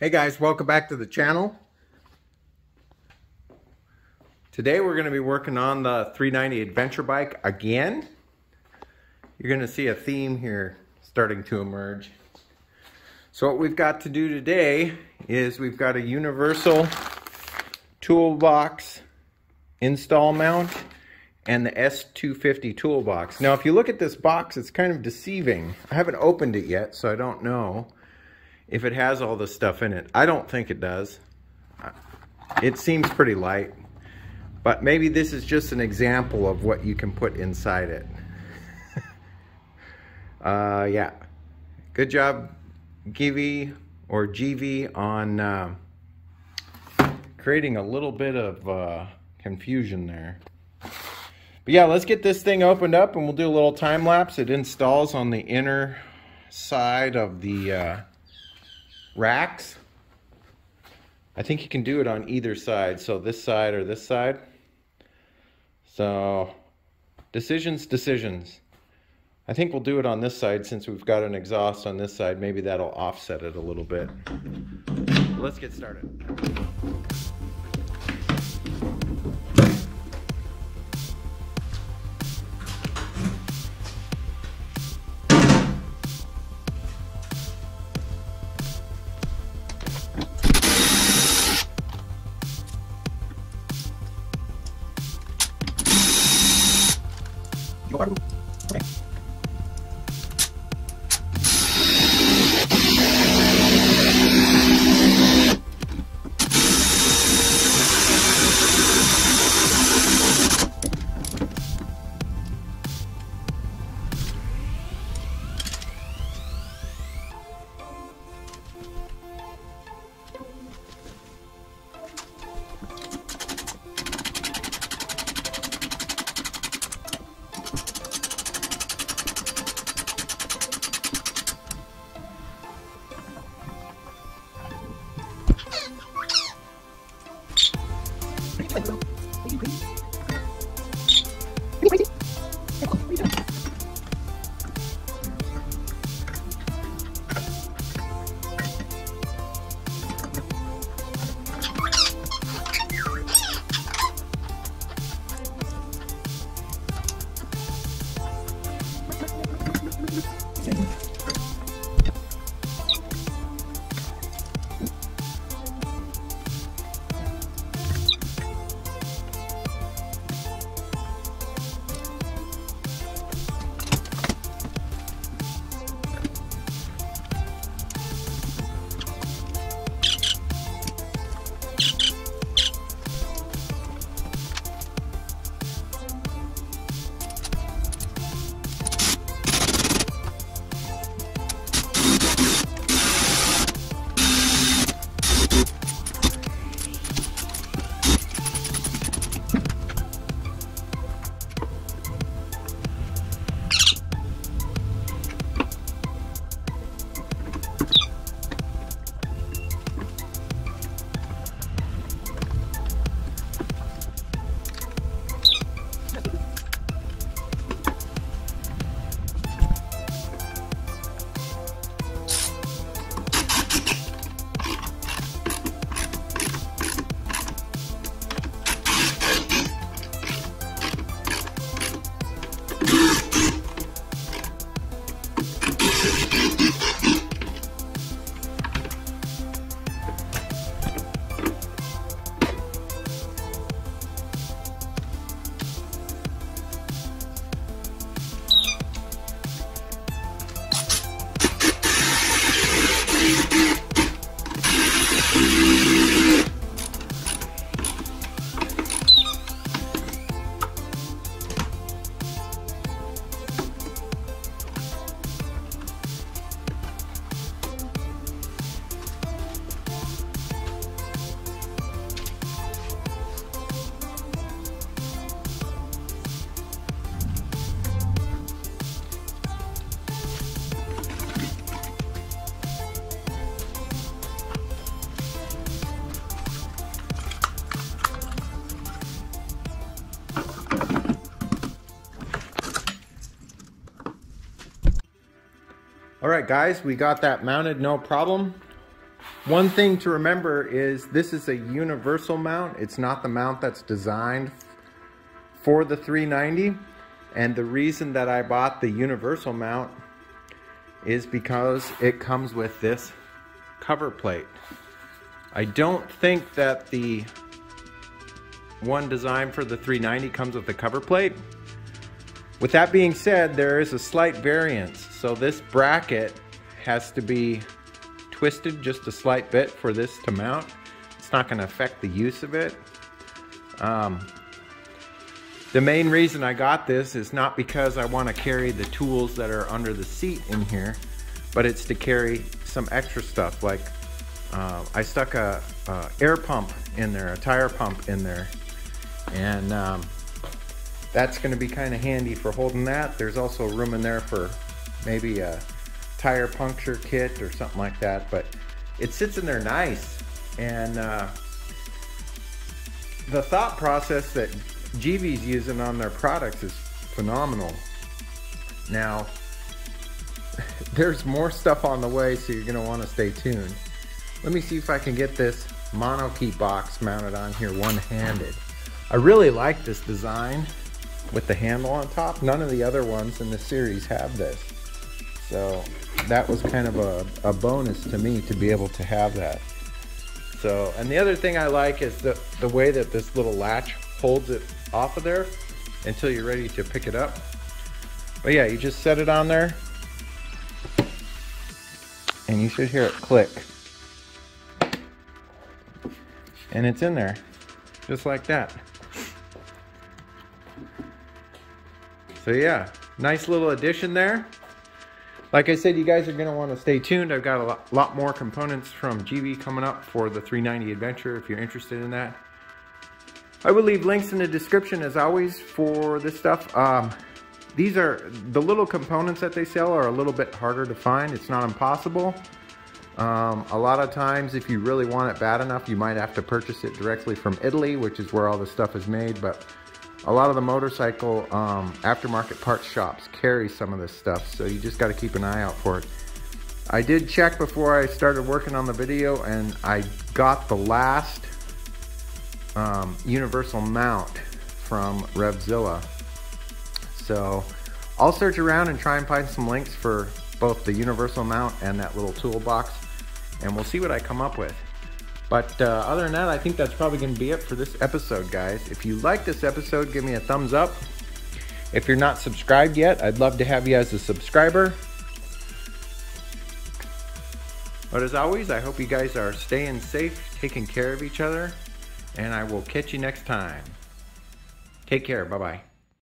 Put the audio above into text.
Hey guys, welcome back to the channel. Today we're going to be working on the 390 adventure bike again. You're going to see a theme here starting to emerge. So what we've got to do today is we've got a universal toolbox install mount and the S250 toolbox. Now if you look at this box, it's kind of deceiving. I haven't opened it yet, so I don't know if it has all this stuff in it. I don't think it does. It seems pretty light, but maybe this is just an example of what you can put inside it. Yeah, good job Givi or Givi on creating a little bit of confusion there. But yeah, let's get this thing opened up and we'll do a little time lapse. It installs on the inner side of the racks. I think you can do it on either side, so this side or this side. So decisions. I think we'll do it on this side since we've got an exhaust on this side. Maybe that'll offset it a little bit. Let's get started. Okay. All right, guys, we got that mounted, no problem. One thing to remember is this is a universal mount. It's not the mount that's designed for the 390. And the reason that I bought the universal mount is because it comes with this cover plate. I don't think that the one designed for the 390 comes with the cover plate. With that being said, there is a slight variance. So this bracket has to be twisted just a slight bit for this to mount. It's not going to affect the use of it. The main reason I got this is not because I want to carry the tools that are under the seat in here, but it's to carry some extra stuff. Like I stuck a air pump in there, a tire pump in there, and that's going to be kind of handy for holding that. There's also room in there for maybe a tire puncture kit or something like that, but it sits in there nice. And the thought process that Givi's using on their products is phenomenal. Now, there's more stuff on the way, so you're gonna wanna stay tuned. Let me see if I can get this monokey box mounted on here one-handed. I really like this design with the handle on top. None of the other ones in the series have this. So that was kind of a bonus to me to be able to have that. So, and the other thing I like is the way that this little latch holds it off of there until you're ready to pick it up. But yeah, you just set it on there and you should hear it click. And it's in there, just like that. So yeah, nice little addition there. Like I said, you guys are gonna wanna stay tuned. I've got a lot more components from Givi coming up for the 390 Adventure if you're interested in that. I will leave links in the description as always for this stuff. These are, the little components that they sell are a little bit harder to find. It's not impossible. A lot of times if you really want it bad enough, you might have to purchase it directly from Italy, which is where all this stuff is made. But a lot of the motorcycle aftermarket parts shops carry some of this stuff, so you just got to keep an eye out for it. I did check before I started working on the video, and I got the last universal mount from Revzilla. So I'll search around and try and find some links for both the universal mount and that little toolbox, and we'll see what I come up with. But other than that, I think that's probably going to be it for this episode, guys. If you like this episode, give me a thumbs up. If you're not subscribed yet, I'd love to have you as a subscriber. But as always, I hope you guys are staying safe, taking care of each other, and I will catch you next time. Take care. Bye-bye.